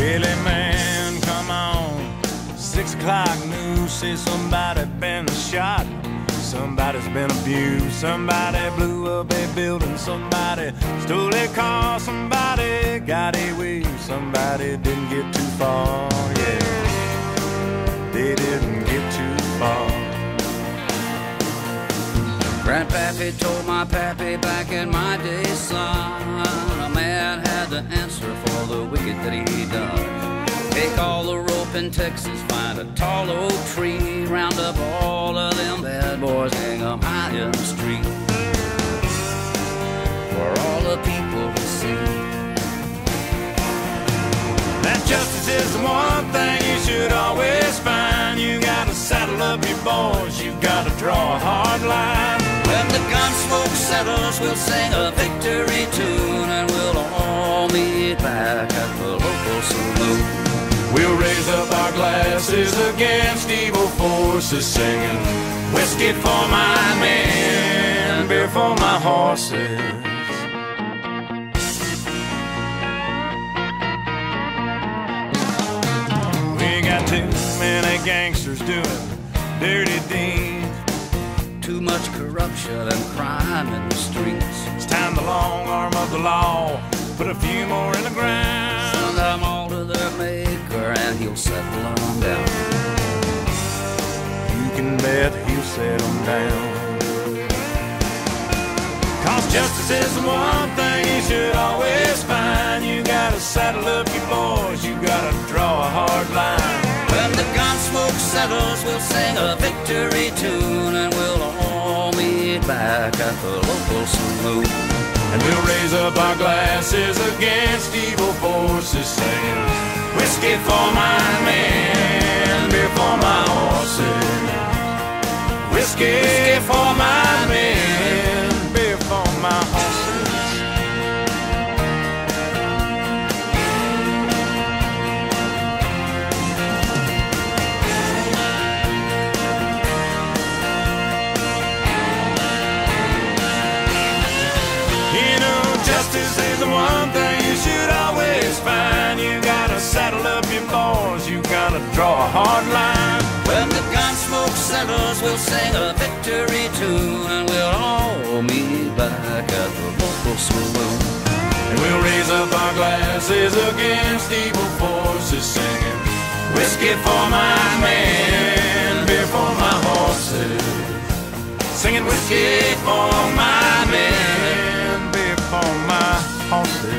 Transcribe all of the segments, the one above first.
Billy man, come on. 6 o'clock news says somebody been shot. Somebody's been abused. Somebody blew up a building. Somebody stole a car. Somebody got away. Somebody didn't get too far. Yeah, they didn't get too far. Grandpappy told my pappy back in my day, son, a man had to answer for the wicked that he done. Take all the rope in Texas, find a tall oak tree, round up all of them bad boys, hang them high in the street for all the people to see. That justice is the one thing you should always find. You gotta saddle up your boys, you gotta draw a hard line. When the gun smoke settles, we'll sing a victory tune, and we'll all meet back at the local saloon. We'll raise up our glasses against evil forces, singing whiskey for my men, beer for my horses. We got too many gangsters doing dirty deeds, too much corruption and crime in the streets. It's time the long arm of the law put a few more in the ground. Send them all to their maker and he'll settle them down. You can bet he'll settle them down. 'Cause justice is the one thing you should always find. You gotta saddle up your boys, you gotta draw a hard line. When the gun smoke settles, we'll sing a victory tune, and we'll all meet back at the local saloon. And we'll raise up our glasses against evil forces, saying whiskey for my men, beer for my horses. Whiskey for my men, beer for my horses. Justice is the one thing you should always find. You gotta saddle up your boys, you gotta draw a hard line. When the gun smoke settles, we'll sing a victory tune, and we'll all meet back at the local saloon. And we'll raise up our glasses against evil forces, singing whiskey for my men, beer for my horses. Singing whiskey for my men, beer for my horses.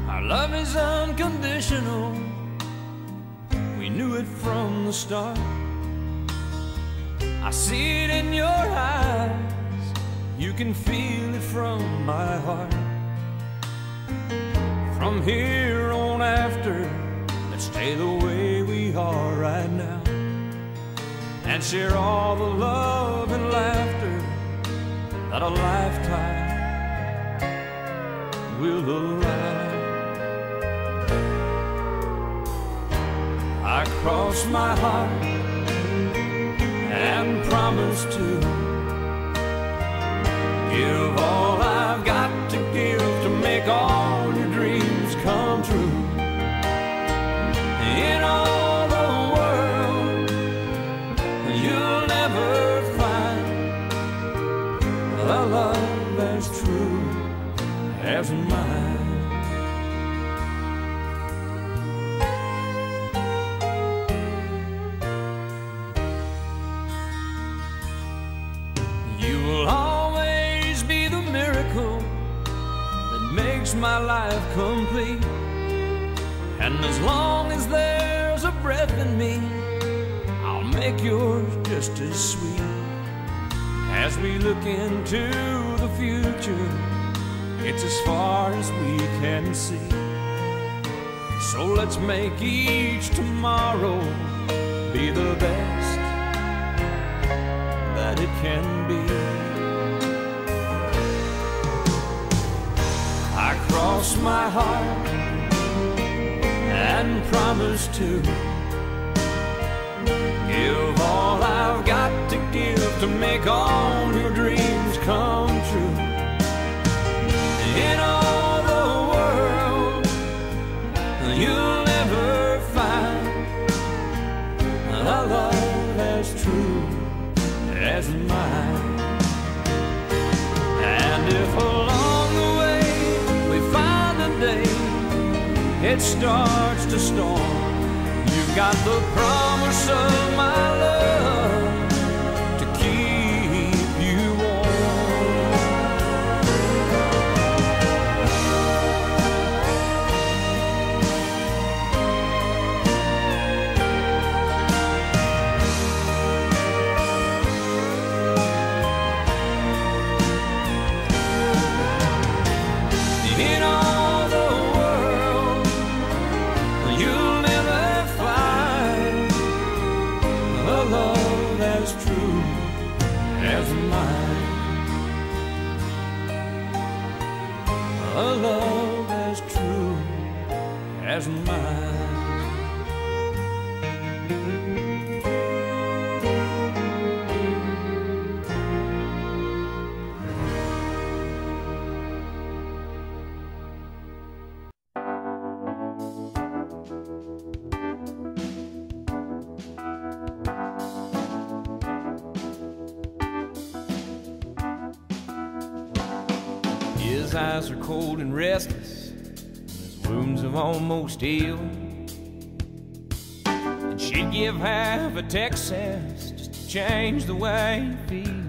Our love is unconditional. We knew it from the start. I see it in your eyes. You can feel it from my heart. From here on after, let's stay the way we are right now, and share all the love and laughter that a lifetime will allow. I cross my heart and promise to give all I've got to give to make all your dreams come true. In all the world, you'll never find a love as true as mine. My life complete, and as long as there's a breath in me, I'll make yours just as sweet. As we look into the future, it's as far as we can see. So let's make each tomorrow be the best that it can be. cross my heart and promise to give all I've got to give to make all your dreams come true. In all the world, you'll never find a love as true as mine. And if along the way we find a day it starts to storm, you've got the promise of my love to keep you warm. In all the world, you'll never find a love as true as mine. A love as true as mine. His eyes are cold and restless, his wounds have almost healed. And she'd give half of Texas just to change the way you feel.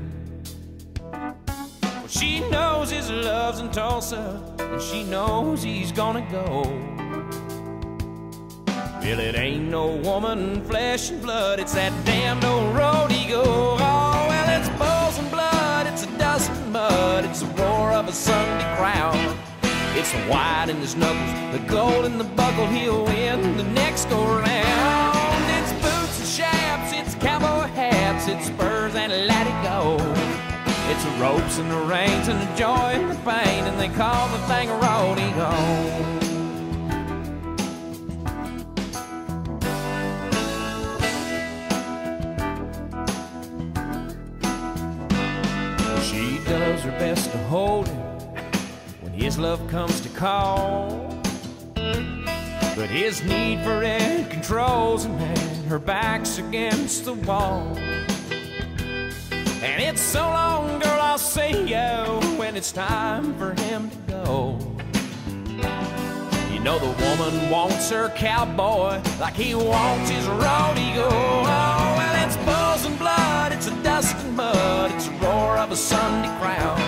Well, she knows his love's in Tulsa, and she knows he's gonna go. Well, it ain't no woman, flesh and blood, it's that damned old road he go. Oh, well, it's bulls and blood, it's a dust and mud, it's the roar of a Sunday crowd. It's the white in his knuckles, the gold in the buckle, he'll win the next go round. It's boots and chaps, it's cowboy hats, it's spurs and let it go. It's the ropes and the reins and the joy and the pain, and they call the thing a rodeo. She does her best to hold him when his love comes to call, but his need for it controls him, and her back's against the wall. And it's so long, girl, I'll see you when it's time for him to go. You know the woman wants her cowboy like he wants his rodeo. Oh, well, it's bulls and blood, it's a dust and mud, it's the roar of a Sunday crowd.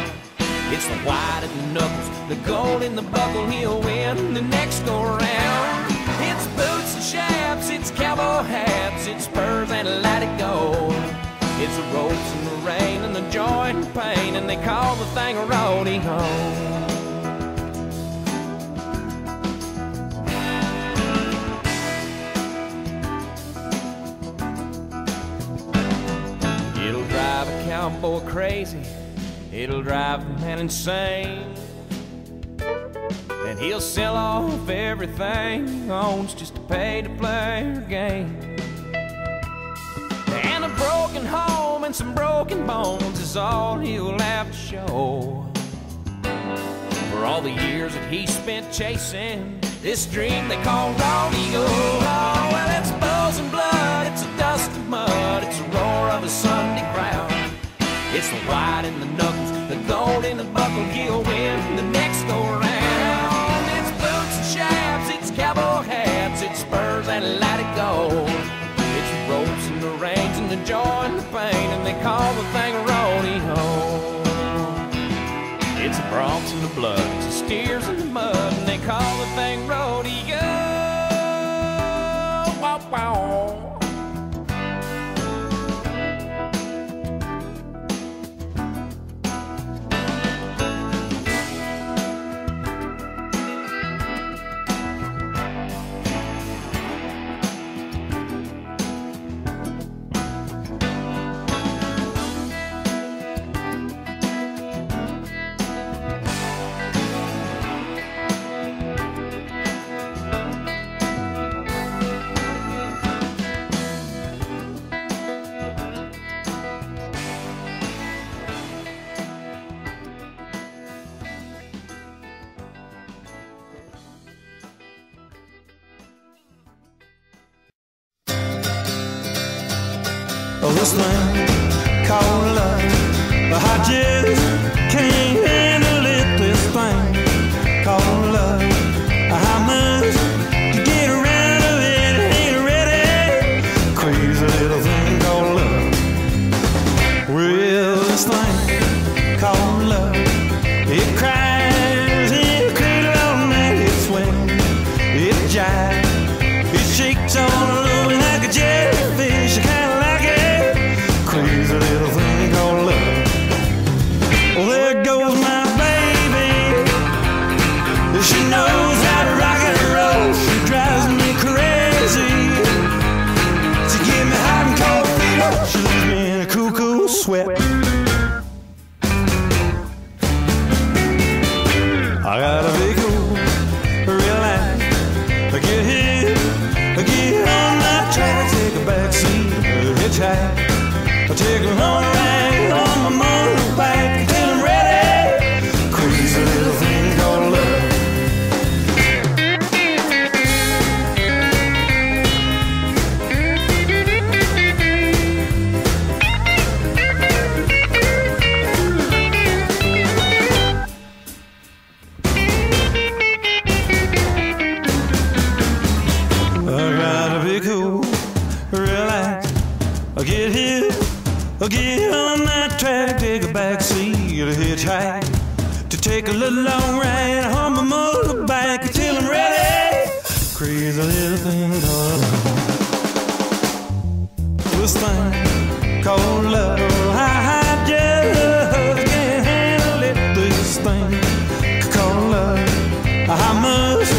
It's the white in the knuckles, the gold in the buckle, he'll win the next go round. It's boots and chaps, it's cowboy hats, it's spurs and let it go. It's the ropes and the rain and the joy and the pain, and they call the thing a rodeo. It'll drive a cowboy crazy, it'll drive a man insane, and he'll sell off everything he owns just to pay to play her game. And a broken home and some broken bones is all he'll have to show for all the years that he spent chasing this dream they call rodeo. Oh, well, it's bulls and blood, it's a dust and mud, it's the roar of a Sunday crowd. It's the white in the knuckles, the gold in the buckle, he'll win the next go round. It's boots and chaps, it's cowboy hats, it's spurs and let it go. It's the ropes and the reins and the joy and the pain, and they call the thing a rodeo. It's the broncs and the blood, it's the steers and the mud, and they call the thing rodeo. Wow, wow. this thing called love. I just can't handle it, this thing called love. How much to get around of it ain't ready. Crazy little thing called love. Well, this thing called love, it cries in a cradle all night, it swings, it jives, it shakes all over like a jellyfish. I kinda like it. Crazy little thing called love. Well, there goes my baby. She knows how to rock and roll. She drives me crazy. She gives me hot and cold fever. She leaves me in a cool, cool sweat. I gotta be cool, relax, get hit, get on my track, take a back seat, hitchhike, take her on a ride on my motorbike until I'm ready. Crazy little thing called love. Get here, get on that track, take a back seat, a hitchhike, to take a little long ride on my motorbike until I'm ready. Crazy little thing called love. This thing called love, I just can't handle it. This thing called love, how much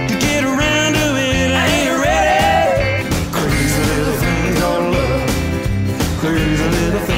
to get around to it, I ain't ready. Crazy little thing called love. Crazy little thing.